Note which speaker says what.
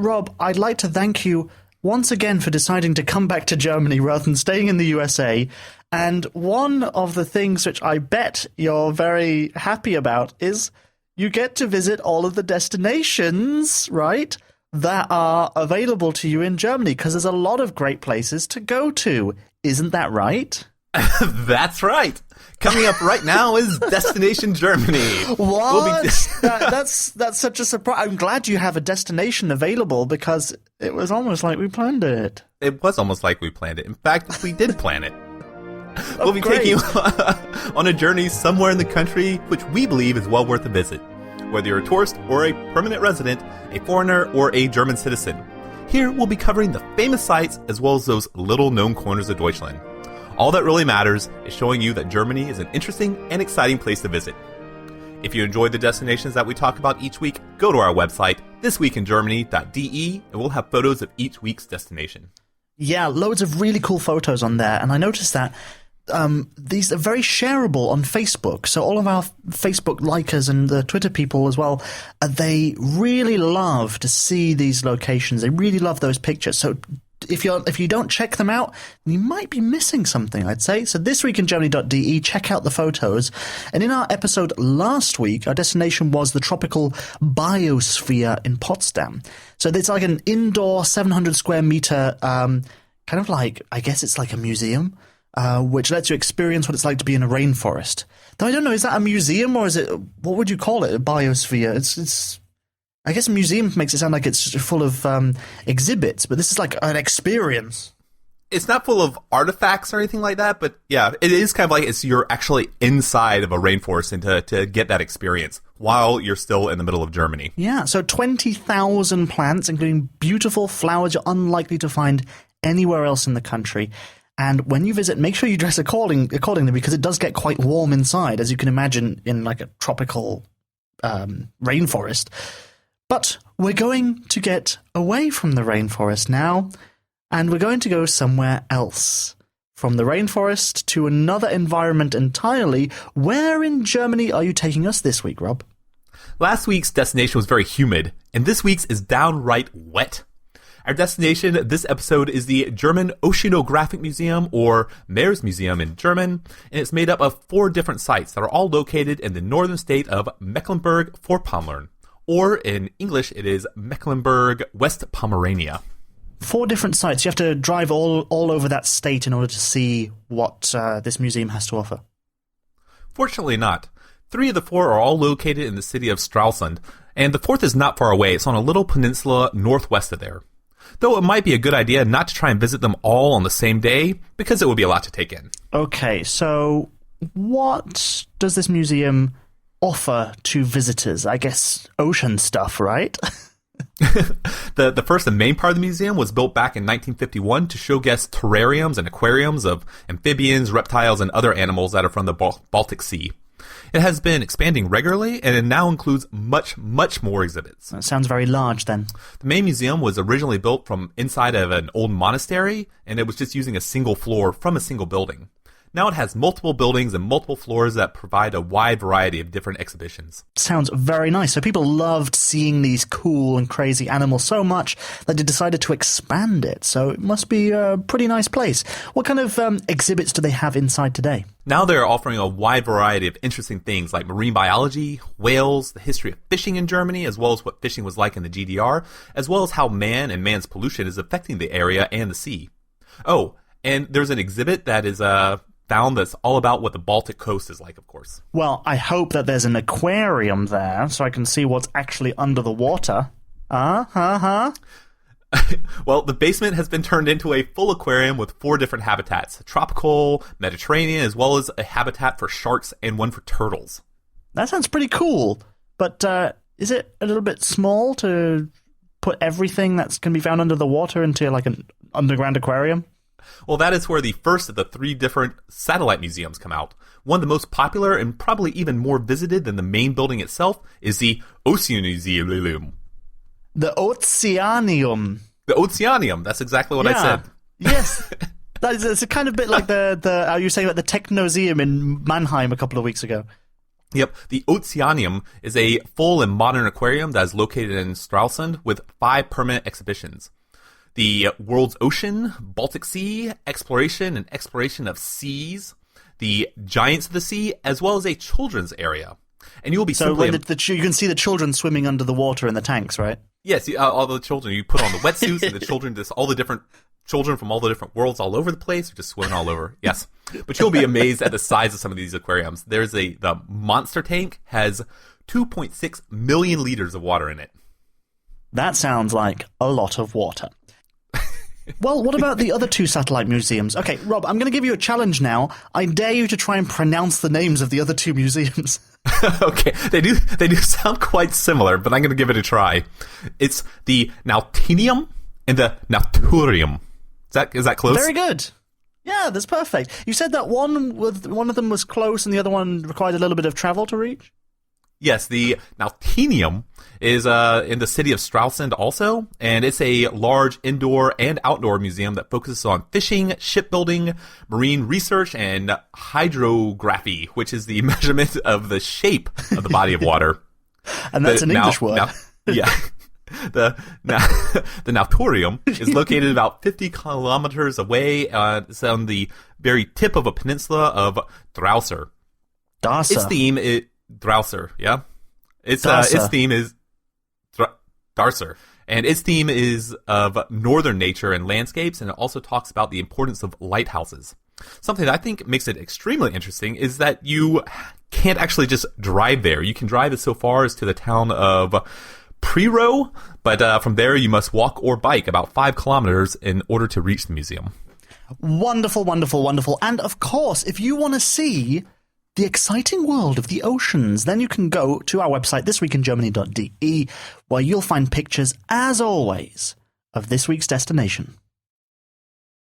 Speaker 1: Rob, I'd like to thank you once again for deciding to come back to Germany rather than staying in the USA. And one of the things which I bet you're very happy about is you get to visit all of the destinations, right, that are available to you in Germany, because there's a lot of great places to go to. Isn't that right?
Speaker 2: That's right. Coming up right now is Destination Germany.
Speaker 1: What? That's such a surprise. I'm glad you have a destination available because it was almost like we planned it.
Speaker 2: It was almost like we planned it. In fact, we did plan it. We'll be taking you on a journey somewhere in the country which we believe is well worth a visit. Whether you're a tourist or a permanent resident, a foreigner or a German citizen. Here we'll be covering the famous sites as well as those little-known corners of Deutschland. All that really matters is showing you that Germany is an interesting and exciting place to visit. If you enjoyed the destinations that we talk about each week, go to our website, thisweekingermany.de, and we'll have photos of each week's destination.
Speaker 1: Yeah, loads of really cool photos on there, and I noticed that these are very shareable on Facebook. So all of our Facebook likers and the Twitter people as well, they really love to see these locations. They really love those pictures. So if you don't check them out, you might be missing something, I'd say. So thisweekingermany.de, check out the photos. And in our episode last week, our destination was the tropical biosphere in Potsdam. So it's like an indoor 700 square meter, kind of like, I guess it's like a museum, which lets you experience what it's like to be in a rainforest. Though I don't know, is that a museum or is it, what would you call it, a biosphere? It's I guess a museum makes it sound like it's just full of exhibits, but this is like an experience.
Speaker 2: It's not full of artifacts or anything like that, but yeah, it is kind of like you're actually inside of a rainforest and to get that experience while you're still in the middle of Germany.
Speaker 1: Yeah, so 20,000 plants, including beautiful flowers you're unlikely to find anywhere else in the country. And when you visit, make sure you dress accordingly because it does get quite warm inside, as you can imagine in like a tropical rainforest. But we're going to get away from the rainforest now, and we're going to go somewhere else. From the rainforest to another environment entirely. Where in Germany are you taking us this week, Rob?
Speaker 2: Last week's destination was very humid, and this week's is downright wet. Our destination this episode is the German Oceanographic Museum, or Meeresmuseum in German, and it's made up of 4 different sites that are all located in the northern state of Mecklenburg-Vorpommern. Or in English, it is Mecklenburg, West Pomerania.
Speaker 1: 4 different sites. You have to drive all over that state in order to see what this museum has to offer.
Speaker 2: Fortunately not. 3 of the 4 are all located in the city of Stralsund, and the 4th is not far away. It's on a little peninsula northwest of there. Though it might be a good idea not to try and visit them all on the same day, because it would be a lot to take in. Okay,
Speaker 1: so what does this museum offer to visitors? I guess ocean stuff, right?
Speaker 2: The first and main part of the museum was built back in 1951 to show guests terrariums and aquariums of amphibians, reptiles, and other animals that are from the Baltic Sea. It has been expanding regularly, and it now includes much, much more exhibits.
Speaker 1: That sounds very large, then.
Speaker 2: The main museum was originally built from inside of an old monastery, and it was just using a single floor from a single building. Now it has multiple buildings and multiple floors that provide a wide variety of different exhibitions.
Speaker 1: Sounds very nice. So people loved seeing these cool and crazy animals so much that they decided to expand it. So it must be a pretty nice place. What kind of exhibits do they have inside today?
Speaker 2: Now they're offering a wide variety of interesting things like marine biology, whales, the history of fishing in Germany, as well as what fishing was like in the GDR, as well as how man and man's pollution is affecting the area and the sea. Oh, and there's an exhibit that is found that's all about what the Baltic coast is like, of course.
Speaker 1: Well, I hope that there's an aquarium there so I can see what's actually under the water.
Speaker 2: Well, the basement has been turned into a full aquarium with 4 different habitats. Tropical, Mediterranean, as well as a habitat for sharks and one for turtles.
Speaker 1: That sounds pretty cool. But is it a little bit small to put everything that's going to be found under the water into like an underground aquarium?
Speaker 2: Well, that is where the first of the 3 different satellite museums come out. One of the most popular and probably even more visited than the main building itself is the Oceanmuseum.
Speaker 1: The Oceanium.
Speaker 2: The Oceanium. That's exactly what I said.
Speaker 1: Yes. It's a kind of bit like the you were saying about the Technoseum in Mannheim a couple of weeks ago.
Speaker 2: Yep, the Oceanium is a full and modern aquarium that is located in Stralsund with 5 permanent exhibitions. The World's Ocean, Baltic Sea, Exploration and Exploration of Seas, the Giants of the Sea, as well as a children's area. And you will be
Speaker 1: so
Speaker 2: simply...
Speaker 1: when you can see the children swimming under the water in the tanks, right?
Speaker 2: Yes, all the children. You put on the wetsuits and the children, all the different children from all the different worlds all over the place are just swimming all over. Yes. But you'll be amazed at the size of some of these aquariums. The monster tank has 2.6 million liters of water in it.
Speaker 1: That sounds like a lot of water. Well, what about the other 2 satellite museums? Okay, Rob, I'm going to give you a challenge now. I dare you to try and pronounce the names of the other 2 museums.
Speaker 2: Okay, they do sound quite similar, but I'm going to give it a try. It's the Nautinium and the Naturium. Is that close?
Speaker 1: Very good. Yeah, that's perfect. You said that one of them was close and the other one required a little bit of travel to reach?
Speaker 2: Yes, the Nautinium is in the city of Stralsund also, and it's a large indoor and outdoor museum that focuses on fishing, shipbuilding, marine research, and hydrography, which is the measurement of the shape of the body of water.
Speaker 1: And that's an English word.
Speaker 2: Yeah. The Nauturium is located about 50 kilometers away. It's on the very tip of a peninsula of Drauser. Its theme is... Drauser, yeah? Its theme is... Darcer. And its theme is of northern nature and landscapes, and it also talks about the importance of lighthouses. Something that I think makes it extremely interesting is that you can't actually just drive there. You can drive it so far as to the town of Prero, but from there you must walk or bike about 5 kilometers in order to reach the museum.
Speaker 1: Wonderful, wonderful, wonderful. And of course, if you want to see the exciting world of the oceans, then you can go to our website, thisweekingermany.de, where you'll find pictures, as always, of this week's destination.